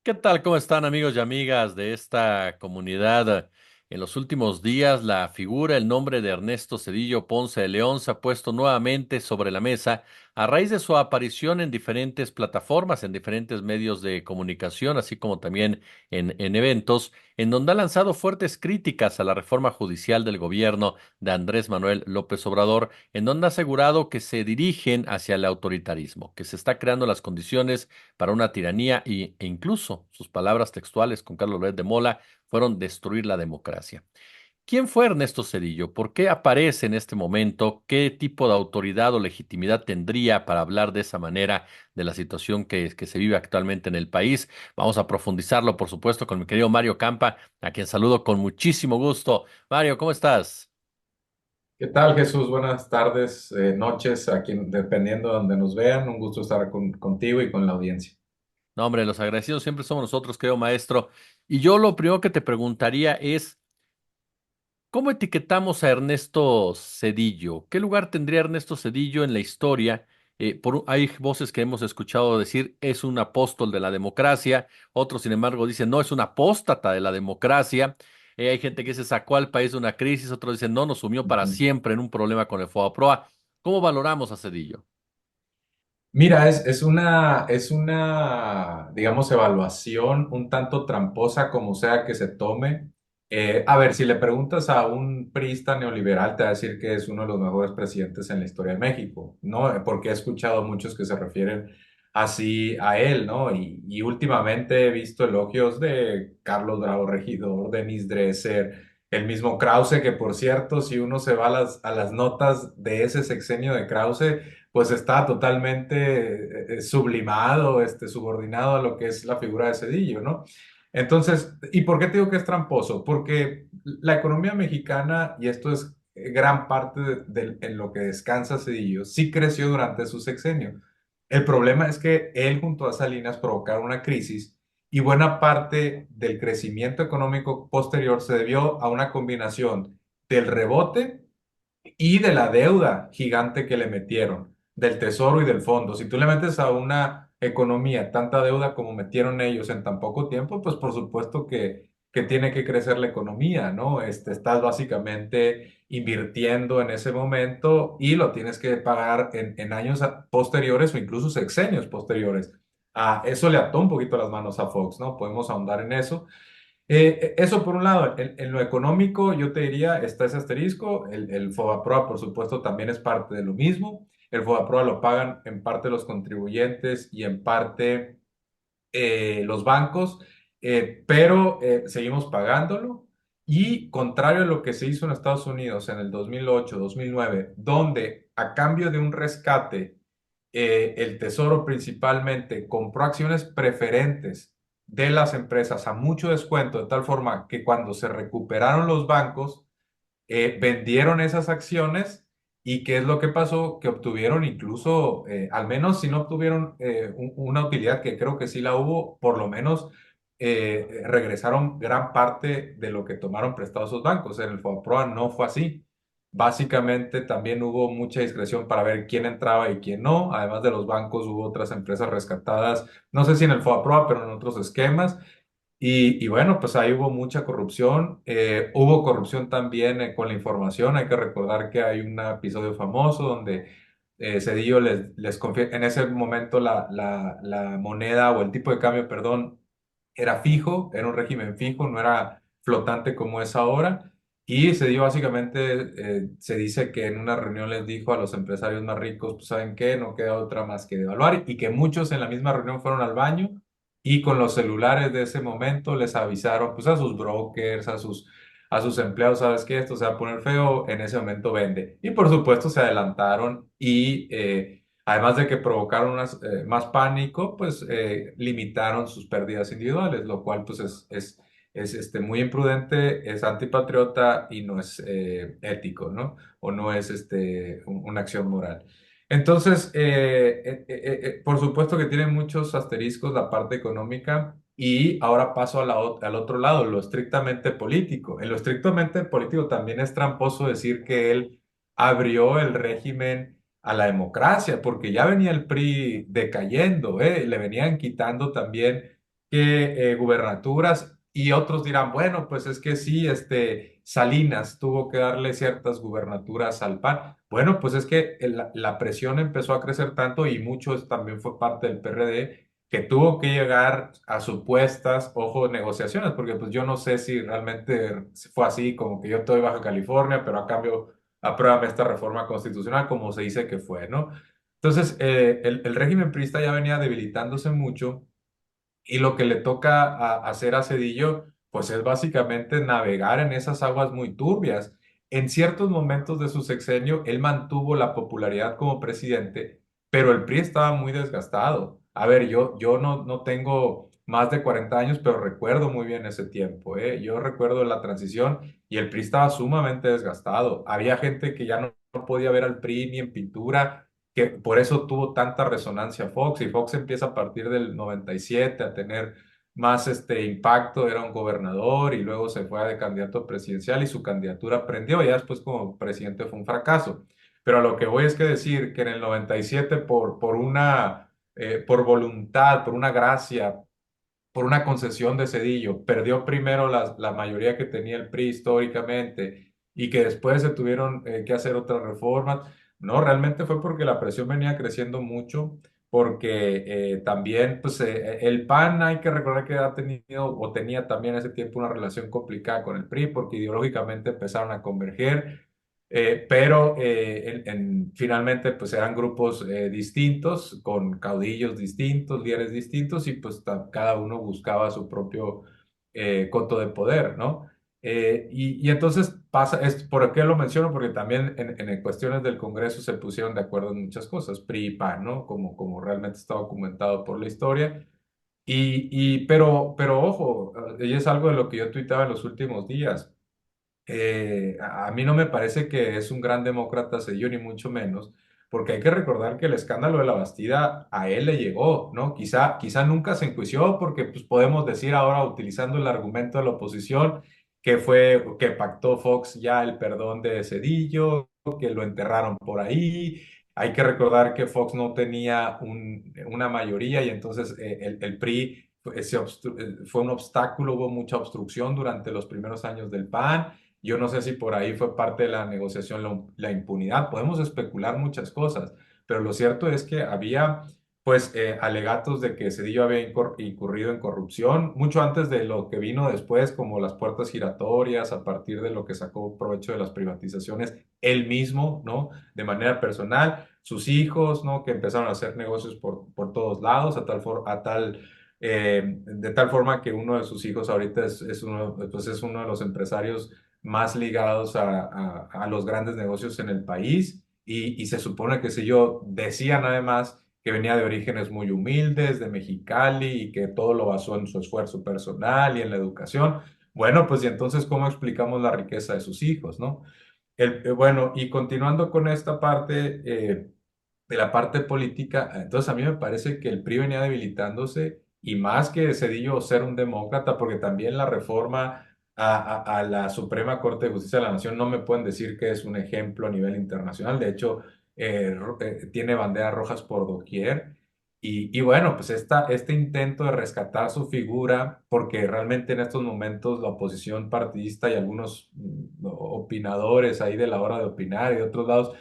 ¿Qué tal? ¿Cómo están amigos y amigas de esta comunidad? En los últimos días, la figura, el nombre de Ernesto Zedillo Ponce de León se ha puesto nuevamente sobre la mesa a raíz de su aparición en diferentes plataformas, en diferentes medios de comunicación, así como también en eventos, en donde ha lanzado fuertes críticas a la reforma judicial del gobierno de Andrés Manuel López Obrador, en donde ha asegurado que se dirigen hacia el autoritarismo, que se está creando las condiciones para una tiranía e incluso sus palabras textuales con Carlos Loret de Mola fueron destruir la democracia. ¿Quién fue Ernesto Zedillo? ¿Por qué aparece en este momento? ¿Qué tipo de autoridad o legitimidad tendría para hablar de esa manera de la situación que se vive actualmente en el país? Vamos a profundizarlo, por supuesto, con mi querido Mario Campa, a quien saludo con muchísimo gusto. Mario, ¿cómo estás? ¿Qué tal, Jesús? Buenas tardes, noches, dependiendo de donde nos vean. Un gusto estar contigo y con la audiencia. No, hombre, los agradecidos siempre somos nosotros, querido maestro. Y yo lo primero que te preguntaría es, ¿cómo etiquetamos a Ernesto Zedillo? ¿Qué lugar tendría Ernesto Zedillo en la historia? Hay voces que hemos escuchado decir es un apóstol de la democracia, otros, sin embargo, dicen no, es un apóstata de la democracia. Hay gente que se sacó al país de una crisis, otros dicen no, nos sumió para Ujú. siempre en un problema con el FOBAPROA. ¿Cómo valoramos a Zedillo? Mira, es una, digamos, evaluación un tanto tramposa como sea que se tome. A ver, si le preguntas a un priista neoliberal, te va a decir que es uno de los mejores presidentes en la historia de México, ¿no? Porque he escuchado a muchos que se refieren así a él, ¿no? Y últimamente he visto elogios de Carlos Bravo Regidor, Denis Dresser, el mismo Krause, que por cierto, si uno se va a las notas de ese sexenio de Krause, pues está totalmente sublimado, subordinado a lo que es la figura de Cedillo, ¿no? Entonces, ¿y por qué te digo que es tramposo? Porque la economía mexicana, y esto es gran parte en lo que descansa Cedillo, sí creció durante su sexenio. El problema es que él junto a Salinas provocaron una crisis y buena parte del crecimiento económico posterior se debió a una combinación del rebote y de la deuda gigante que le metieron, del tesoro y del fondo. Si tú le metes a una economía tanta deuda como metieron ellos en tan poco tiempo, pues por supuesto que tiene que crecer la economía, ¿no? Estás básicamente invirtiendo en ese momento y lo tienes que pagar en años posteriores o incluso sexenios posteriores. Eso le ató un poquito las manos a Fox, ¿no? Podemos ahondar en eso. Eso por un lado, en lo económico yo te diría, está ese asterisco, el FOBAPROA por supuesto también es parte de lo mismo, el FOBAPROA lo pagan en parte los contribuyentes y en parte los bancos, pero seguimos pagándolo y contrario a lo que se hizo en Estados Unidos en el 2008, 2009, donde a cambio de un rescate, el Tesoro principalmente compró acciones preferentes de las empresas a mucho descuento, de tal forma que cuando se recuperaron los bancos, vendieron esas acciones y ¿qué es lo que pasó? Que obtuvieron incluso, al menos si no obtuvieron una utilidad, que creo que sí la hubo, por lo menos regresaron gran parte de lo que tomaron prestado esos bancos. En el FOBAPROA no fue así. Básicamente también hubo mucha discreción para ver quién entraba y quién no. Además de los bancos, hubo otras empresas rescatadas, no sé si en el FOBAPROA, pero en otros esquemas. Y bueno, pues ahí hubo mucha corrupción. Hubo corrupción también con la información. Hay que recordar que hay un episodio famoso donde Cedillo les confiesa, en ese momento la moneda o el tipo de cambio, perdón, era fijo, era un régimen fijo, no era flotante como es ahora. Y Cedillo básicamente se dice que en una reunión les dijo a los empresarios más ricos, pues ¿saben qué? No queda otra más que devaluar y que muchos en la misma reunión fueron al baño y con los celulares de ese momento les avisaron pues a sus brokers, a sus empleados, ¿sabes qué? Esto se va a poner feo, en ese momento vende. Y por supuesto se adelantaron y además de que provocaron más pánico, pues limitaron sus pérdidas individuales, lo cual pues es muy imprudente, es antipatriota y no es ético, ¿no? O no es una acción moral. Entonces, por supuesto que tiene muchos asteriscos la parte económica y ahora paso al otro lado, lo estrictamente político. En lo estrictamente político también es tramposo decir que él abrió el régimen a la democracia, porque ya venía el PRI decayendo, ¿eh? Le venían quitando también que gubernaturas, y otros dirán, bueno, pues es que sí, Salinas tuvo que darle ciertas gubernaturas al PAN. Bueno, pues es que la presión empezó a crecer tanto y muchos también fue parte del PRD que tuvo que llegar a supuestas, ojo, negociaciones, porque pues yo no sé si realmente fue así, como que yo estoy Baja California, pero a cambio apruébame esta reforma constitucional, como se dice que fue, ¿no? Entonces, el régimen priista ya venía debilitándose mucho y lo que le toca hacer a Cedillo, pues es básicamente navegar en esas aguas muy turbias. En ciertos momentos de su sexenio, él mantuvo la popularidad como presidente, pero el PRI estaba muy desgastado. A ver, yo no tengo más de 40 años, pero recuerdo muy bien ese tiempo, ¿eh? Yo recuerdo la transición y el PRI estaba sumamente desgastado. Había gente que ya no podía ver al PRI ni en pintura, que por eso tuvo tanta resonancia Fox, y Fox empieza a partir del 97 a tener más impacto, era un gobernador y luego se fue de candidato presidencial y su candidatura prendió, ya después como presidente fue un fracaso. Pero a lo que voy es que decir que en el 97 por voluntad, por una gracia, por una concesión de Cedillo, perdió primero la mayoría que tenía el PRI históricamente y que después se tuvieron que hacer otras reformas. No, realmente fue porque la presión venía creciendo mucho, porque también pues, el PAN hay que recordar que ha tenido o tenía también ese tiempo una relación complicada con el PRI porque ideológicamente empezaron a converger. Pero finalmente pues eran grupos distintos, con caudillos distintos, líderes distintos y pues cada uno buscaba su propio coto de poder, ¿no? Y entonces pasa, ¿por qué lo menciono? Porque también en cuestiones del Congreso se pusieron de acuerdo en muchas cosas, PRI y PAN, ¿no? Como realmente está documentado por la historia. Pero ojo, y es algo de lo que yo tuitaba en los últimos días. A mí no me parece que es un gran demócrata Cedillo, ni mucho menos, porque hay que recordar que el escándalo de la Bastida a él le llegó, ¿no? Quizá nunca se enjuició, porque pues, podemos decir ahora, utilizando el argumento de la oposición, que pactó Fox ya el perdón de Cedillo, que lo enterraron por ahí. Hay que recordar que Fox no tenía una mayoría y entonces el PRI fue un obstáculo, hubo mucha obstrucción durante los primeros años del PAN. Yo no sé si por ahí fue parte de la negociación la impunidad. Podemos especular muchas cosas, pero lo cierto es que había pues alegatos de que Cedillo había incurrido en corrupción mucho antes de lo que vino después, como las puertas giratorias, a partir de lo que sacó provecho de las privatizaciones, él mismo, ¿no? De manera personal, sus hijos, ¿no? Que empezaron a hacer negocios por todos lados, de tal forma que uno de sus hijos ahorita es uno de los empresarios más ligados a los grandes negocios en el país y se supone que si yo decían además que venía de orígenes muy humildes, de Mexicali y que todo lo basó en su esfuerzo personal y en la educación. Bueno, pues y entonces, ¿cómo explicamos la riqueza de sus hijos, no? Bueno, y continuando con esta parte de la parte política, entonces a mí me parece que el PRI venía debilitándose y más que Cedillo ser un demócrata, porque también la reforma a la Suprema Corte de Justicia de la Nación no me pueden decir que es un ejemplo a nivel internacional, de hecho tiene banderas rojas por doquier. Y bueno, pues este intento de rescatar su figura, porque realmente en estos momentos la oposición partidista y algunos opinadores ahí de la hora de opinar y de otros lados,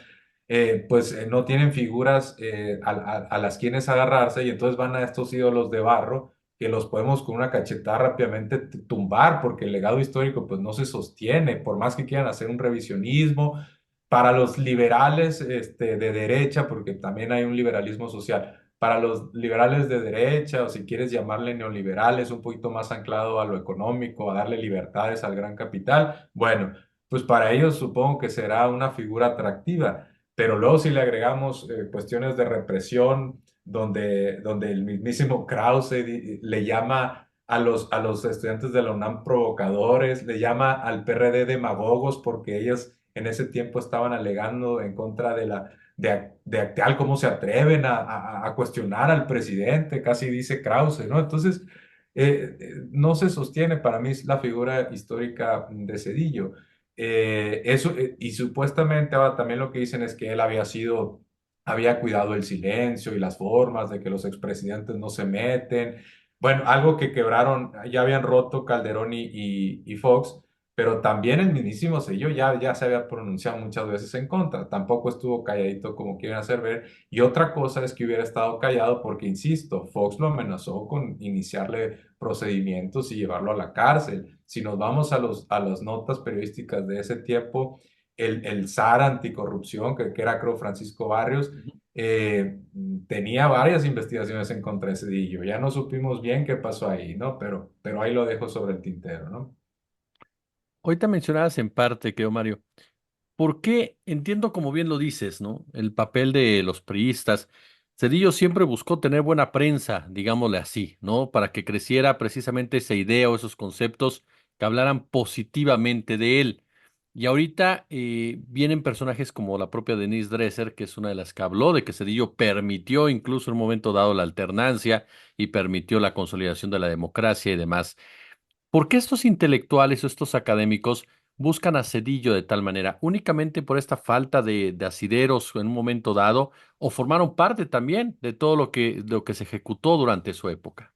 pues no tienen figuras a las quienes agarrarse y entonces van a estos ídolos de barro que los podemos con una cachetada rápidamente tumbar porque el legado histórico pues no se sostiene, por más que quieran hacer un revisionismo. Para los liberales de derecha, porque también hay un liberalismo social, para los liberales de derecha, o si quieres llamarle neoliberales, un poquito más anclado a lo económico, a darle libertades al gran capital, bueno, pues para ellos supongo que será una figura atractiva. Pero luego si le agregamos cuestiones de represión, donde el mismísimo Krause le llama a los estudiantes de la UNAM provocadores, le llama al PRD demagogos porque ellos en ese tiempo estaban alegando en contra de Acteal, cómo se atreven a cuestionar al presidente, casi dice Krause, ¿no? Entonces, no se sostiene para mí la figura histórica de Cedillo. Y supuestamente ahora también lo que dicen es que él había cuidado el silencio y las formas de que los expresidentes no se meten. Bueno, algo que quebraron, ya habían roto Calderón y Fox, pero también el mismísimo Cedillo ya se había pronunciado muchas veces en contra. Tampoco estuvo calladito como quieren hacer ver. Y otra cosa es que hubiera estado callado porque, insisto, Fox lo amenazó con iniciarle procedimientos y llevarlo a la cárcel. Si nos vamos a las notas periodísticas de ese tiempo, el zar anticorrupción, que era creo Francisco Barrios, eh, tenía varias investigaciones en contra de Cedillo. Ya no supimos bien qué pasó ahí, ¿no? Pero ahí lo dejo sobre el tintero, ¿no? Ahorita mencionabas en parte, creo, Mario. ¿Por qué? Entiendo como bien lo dices, ¿no? El papel de los priistas. Cedillo siempre buscó tener buena prensa, digámosle así, ¿no? Para que creciera precisamente esa idea o esos conceptos que hablaran positivamente de él. Y ahorita vienen personajes como la propia Denise Dresser, que es una de las que habló de que Cedillo permitió incluso en un momento dado la alternancia y permitió la consolidación de la democracia y demás. ¿Por qué estos intelectuales o estos académicos buscan a Cedillo de tal manera? ¿Únicamente por esta falta de asideros en un momento dado o formaron parte también de todo lo que se ejecutó durante su época?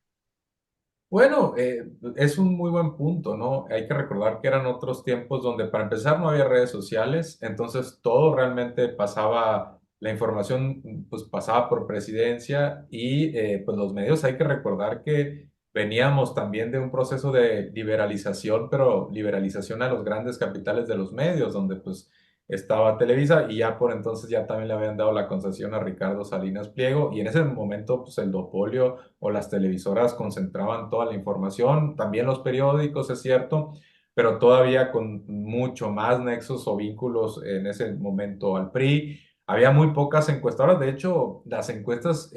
Bueno, es un muy buen punto, ¿no? Hay que recordar que eran otros tiempos donde para empezar no había redes sociales, entonces todo realmente pasaba, la información pues pasaba por presidencia y pues los medios hay que recordar que veníamos también de un proceso de liberalización, pero liberalización a los grandes capitales de los medios, donde pues estaba Televisa y ya por entonces ya también le habían dado la concesión a Ricardo Salinas Pliego y en ese momento pues el duopolio o las televisoras concentraban toda la información, también los periódicos, es cierto, pero todavía con mucho más nexos o vínculos en ese momento al PRI. Había muy pocas encuestadoras, de hecho, las encuestas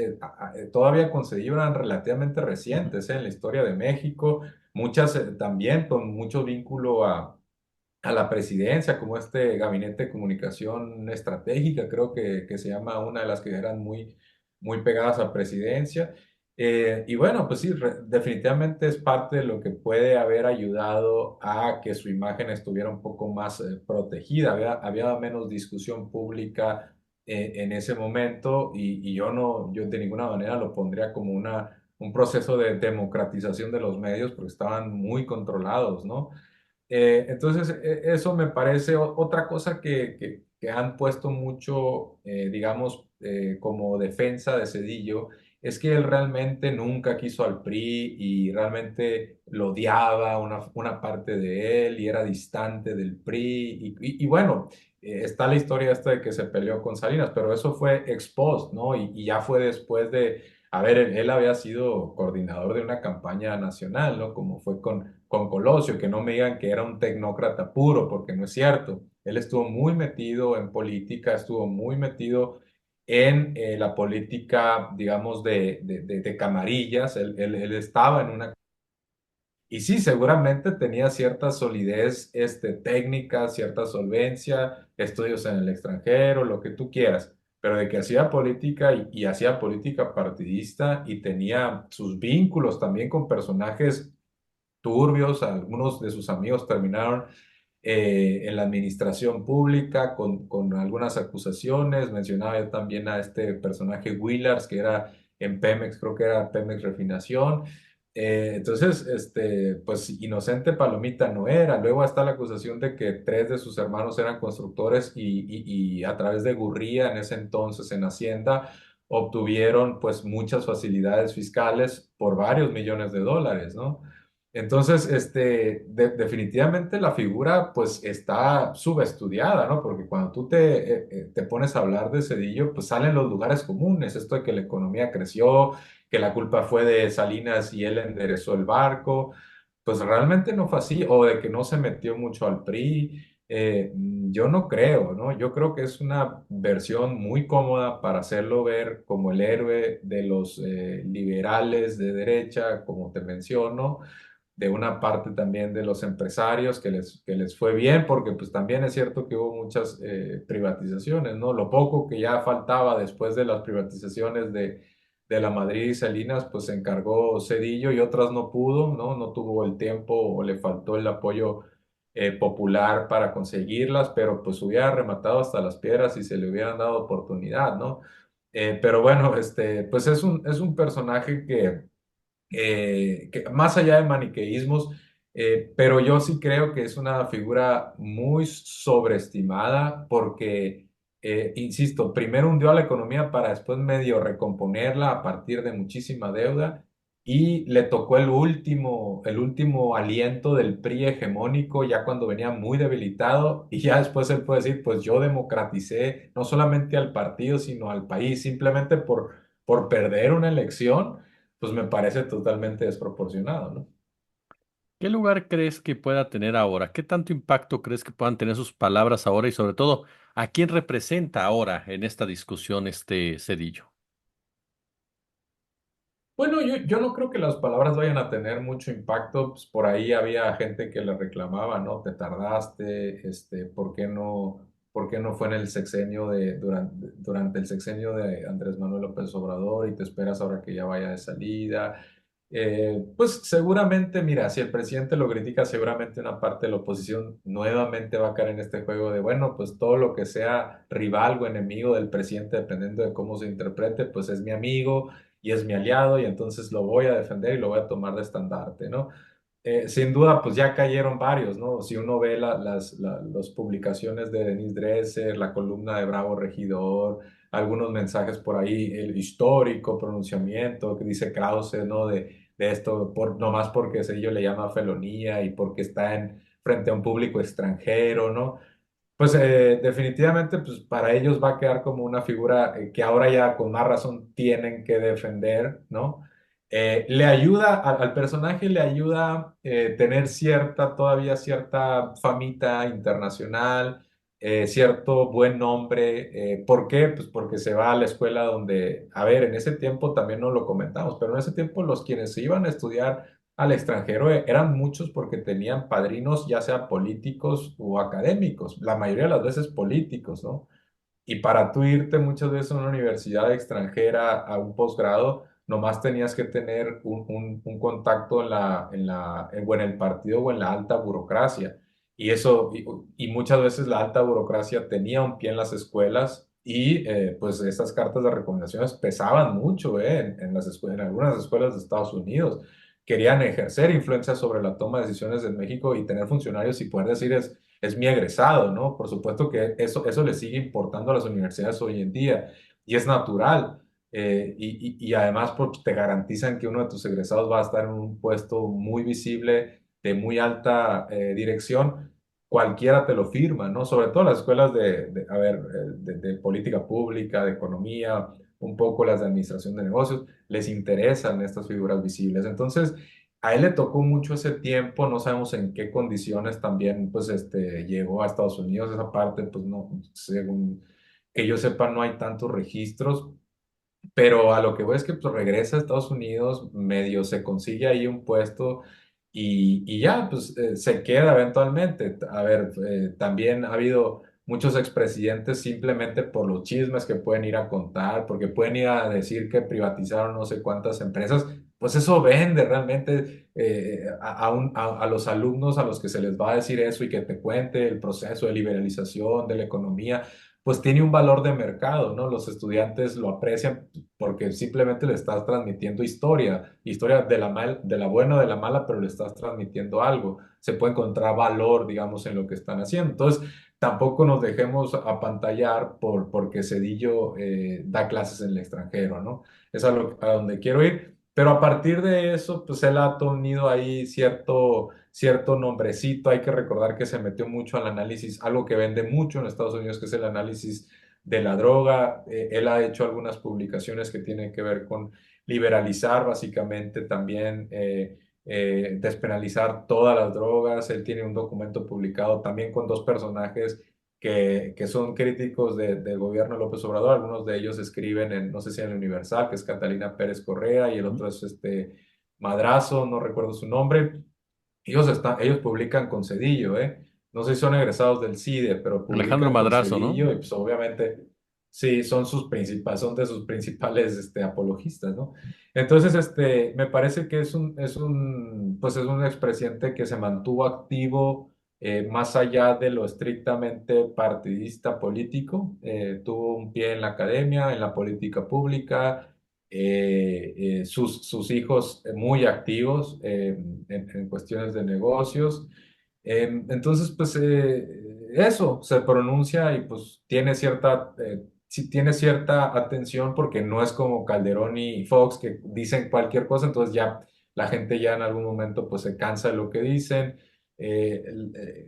todavía concedidas eran relativamente Ujú, recientes en la historia de México, muchas también con mucho vínculo a la presidencia, como este gabinete de comunicación estratégica, creo que se llama una de las que eran muy pegadas a presidencia. Y bueno, pues sí, definitivamente es parte de lo que puede haber ayudado a que su imagen estuviera un poco más protegida. Había menos discusión pública en ese momento y yo no, yo de ninguna manera lo pondría como un proceso de democratización de los medios porque estaban muy controlados, ¿no? Entonces, eso me parece otra cosa que han puesto mucho, digamos, como defensa de Cedillo, es que él realmente nunca quiso al PRI y realmente lo odiaba una parte de él y era distante del PRI. Y bueno, está la historia esta de que se peleó con Salinas, pero eso fue ex post, ¿no? Y ya fue después de, a ver, él había sido coordinador de una campaña nacional, ¿no? Como fue con Colosio, que no me digan que era un tecnócrata puro, porque no es cierto. Él estuvo muy metido en política, estuvo muy metido en la política, digamos, de camarillas. Él estaba en una... Y sí, seguramente tenía cierta solidez técnica, cierta solvencia, estudios en el extranjero, lo que tú quieras, pero de que hacía política y hacía política partidista y tenía sus vínculos también con personajes turbios, algunos de sus amigos terminaron en la administración pública con algunas acusaciones. Mencionaba yo también a este personaje Willars, que era en Pemex, creo que era Pemex Refinación. Entonces, pues inocente palomita no era. Luego está la acusación de que tres de sus hermanos eran constructores y a través de Gurría en ese entonces en Hacienda obtuvieron pues muchas facilidades fiscales por varios millones de dólares, ¿no? Entonces, definitivamente la figura pues está subestudiada, ¿no? Porque cuando tú te pones a hablar de Cedillo, pues salen los lugares comunes, esto de que la economía creció, que la culpa fue de Salinas y él enderezó el barco, pues realmente no fue así, o de que no se metió mucho al PRI, yo no creo, ¿no? Yo creo que es una versión muy cómoda para hacerlo ver como el héroe de los liberales de derecha, como te menciono, de una parte también de los empresarios que les fue bien, porque pues también es cierto que hubo muchas privatizaciones, ¿no? Lo poco que ya faltaba después de las privatizaciones de la Madrid y Salinas, pues se encargó Cedillo y otras no pudo, ¿no? No tuvo el tiempo o le faltó el apoyo popular para conseguirlas, pero pues hubiera rematado hasta las piedras si se le hubieran dado oportunidad, ¿no? Pero bueno, pues es un personaje que más allá de maniqueísmos, pero yo sí creo que es una figura muy sobreestimada porque, insisto, primero hundió a la economía para después medio recomponerla a partir de muchísima deuda y le tocó el último aliento del PRI hegemónico ya cuando venía muy debilitado y ya después él puede decir, pues yo democraticé no solamente al partido, sino al país, simplemente por perder una elección pues me parece totalmente desproporcionado, ¿no? ¿Qué lugar crees que pueda tener ahora? ¿Qué tanto impacto crees que puedan tener sus palabras ahora y sobre todo, a quién representa ahora en esta discusión este Cedillo? Bueno, yo no creo que las palabras vayan a tener mucho impacto. Pues por ahí había gente que le reclamaba, ¿no? Te tardaste, por qué no fue en el sexenio durante el sexenio de Andrés Manuel López Obrador y te esperas ahora que ya vaya de salida? Pues seguramente, mira, si el presidente lo critica, seguramente una parte de la oposición nuevamente va a caer en este juego de, bueno, pues todo lo que sea rival o enemigo del presidente, dependiendo de cómo se interprete, pues es mi amigo y es mi aliado y entonces lo voy a defender y lo voy a tomar de estandarte, ¿no? Sin duda, pues ya cayeron varios, ¿no? Si uno ve las publicaciones de Denise Dresser, la columna de Bravo Regidor, algunos mensajes por ahí, el histórico pronunciamiento que dice Krause, ¿no? De esto, nomás porque Cedillo le llama felonía y porque está frente a un público extranjero, ¿no? Pues definitivamente, pues para ellos va a quedar como una figura que ahora ya con más razón tienen que defender, ¿no? Le ayuda al personaje, le ayuda tener todavía cierta famita internacional, cierto buen nombre. ¿Por qué? Pues porque se va a la escuela donde, a ver, en ese tiempo también no lo comentamos, pero en ese tiempo los quienes se iban a estudiar al extranjero eran muchos porque tenían padrinos, ya sea políticos o académicos, la mayoría de las veces políticos, ¿no? Y para tú irte muchas veces a una universidad extranjera a un posgrado, nomás tenías que tener un contacto o en el partido o en la alta burocracia. Y eso, y muchas veces la alta burocracia tenía un pie en las escuelas y pues esas cartas de recomendaciones pesaban mucho en algunas escuelas de Estados Unidos. Querían ejercer influencia sobre la toma de decisiones en México y tener funcionarios y poder decir es mi egresado, ¿no? Por supuesto que eso le sigue importando a las universidades hoy en día y es natural. Y además porque te garantizan que uno de tus egresados va a estar en un puesto muy visible, de muy alta dirección, cualquiera te lo firma, ¿no? Sobre todo las escuelas a ver, de política pública, de economía, un poco las de administración de negocios, les interesan estas figuras visibles. Entonces, a él le tocó mucho ese tiempo, no sabemos en qué condiciones también, pues, llegó a Estados Unidos, esa parte, pues, no, según que yo sepa, no hay tantos registros, pero a lo que voy es que pues, regresa a Estados Unidos, medio se consigue ahí un puesto y ya, pues se queda eventualmente. A ver, también ha habido muchos expresidentes simplemente por los chismes que pueden ir a contar, porque pueden ir a decir que privatizaron no sé cuántas empresas. Pues eso vende realmente a los alumnos a los que se les va a decir eso y que te cuente el proceso de liberalización de la economía, pues tiene un valor de mercado, ¿no? Los estudiantes lo aprecian porque simplemente le estás transmitiendo historia de la buena o de la mala, pero le estás transmitiendo algo. Se puede encontrar valor, digamos, en lo que están haciendo. Entonces, tampoco nos dejemos apantallar porque Cedillo da clases en el extranjero, ¿no? Es a donde quiero ir. Pero a partir de eso, pues él ha tenido ahí cierto nombrecito. Hay que recordar que se metió mucho al análisis, algo que vende mucho en Estados Unidos, que es el análisis de la droga. Él ha hecho algunas publicaciones que tienen que ver con liberalizar básicamente también, despenalizar todas las drogas. Él tiene un documento publicado también con dos personajes que son críticos del gobierno de López Obrador. Algunos de ellos escriben no sé si en el Universal, que es Catalina Pérez Correa, y el Ujú. otro es Madrazo, no recuerdo su nombre. Ellos publican con Cedillo, ¿eh? No sé si son egresados del CIDE, pero Alejandro publican con Madrazo, ¿no? Cedillo y pues obviamente sí, son de sus principales apologistas, ¿no? Entonces, me parece que pues es un expresidente que se mantuvo activo más allá de lo estrictamente partidista político. Tuvo un pie en la academia, en la política pública, sus hijos muy activos en cuestiones de negocios. Entonces, pues eso se pronuncia y pues tiene cierta, sí tiene cierta atención porque no es como Calderón y Fox que dicen cualquier cosa, entonces ya la gente ya en algún momento pues se cansa de lo que dicen.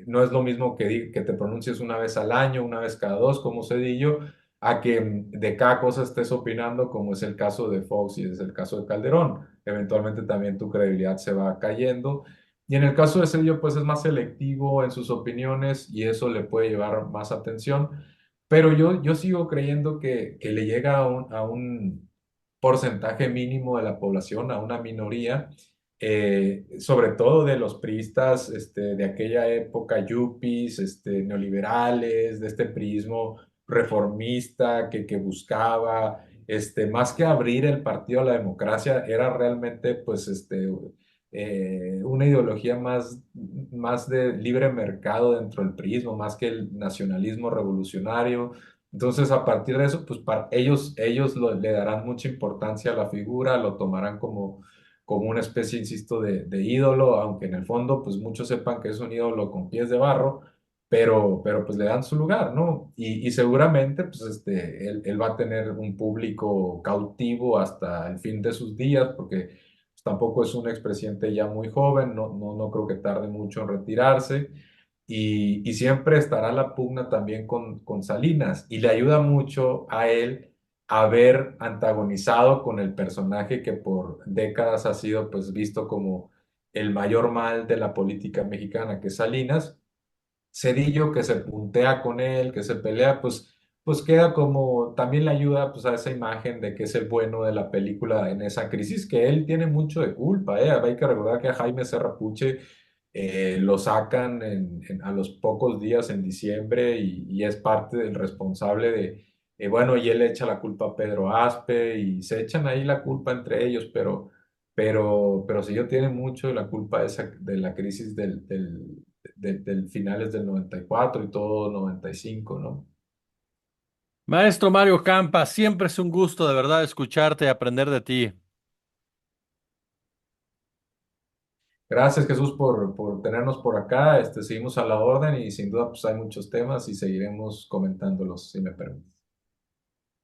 No es lo mismo que te pronuncies una vez al año, una vez cada dos, como Cedillo, a que de cada cosa estés opinando, como es el caso de Fox y es el caso de Calderón. Eventualmente también tu credibilidad se va cayendo. Y en el caso de Cedillo, pues es más selectivo en sus opiniones y eso le puede llevar más atención. Pero yo sigo creyendo que le llega a un porcentaje mínimo de la población, a una minoría, sobre todo de los priistas de aquella época, yuppies, neoliberales, de este priismo reformista que buscaba, más que abrir el partido a la democracia, era realmente pues una ideología más de libre mercado dentro del priismo, más que el nacionalismo revolucionario. Entonces, a partir de eso, pues para ellos le darán mucha importancia a la figura, lo tomarán como una especie, insisto, de ídolo, aunque en el fondo, pues muchos sepan que es un ídolo con pies de barro, pero pues le dan su lugar, ¿no? Y seguramente, pues él va a tener un público cautivo hasta el fin de sus días, porque pues, tampoco es un expresidente ya muy joven, no creo que tarde mucho en retirarse. Y siempre estará la pugna también con Salinas y le ayuda mucho a él haber antagonizado con el personaje que por décadas ha sido pues visto como el mayor mal de la política mexicana, que es Salinas. Cedillo que se puntea con él, que se pelea, pues queda como, también le ayuda pues a esa imagen de que es el bueno de la película en esa crisis, que él tiene mucho de culpa, ¿eh? Hay que recordar que a Jaime Serrapuche lo sacan a los pocos días en diciembre y es parte del responsable bueno, y él le echa la culpa a Pedro Aspe y se echan ahí la culpa entre ellos, pero Cedillo tiene mucho de la culpa de la crisis del finales del 94 y todo 95, ¿no? Maestro Mario Campa, siempre es un gusto de verdad escucharte y aprender de ti. Gracias, Jesús, por tenernos por acá. Seguimos a la orden y sin duda pues hay muchos temas y seguiremos comentándolos, si me permites.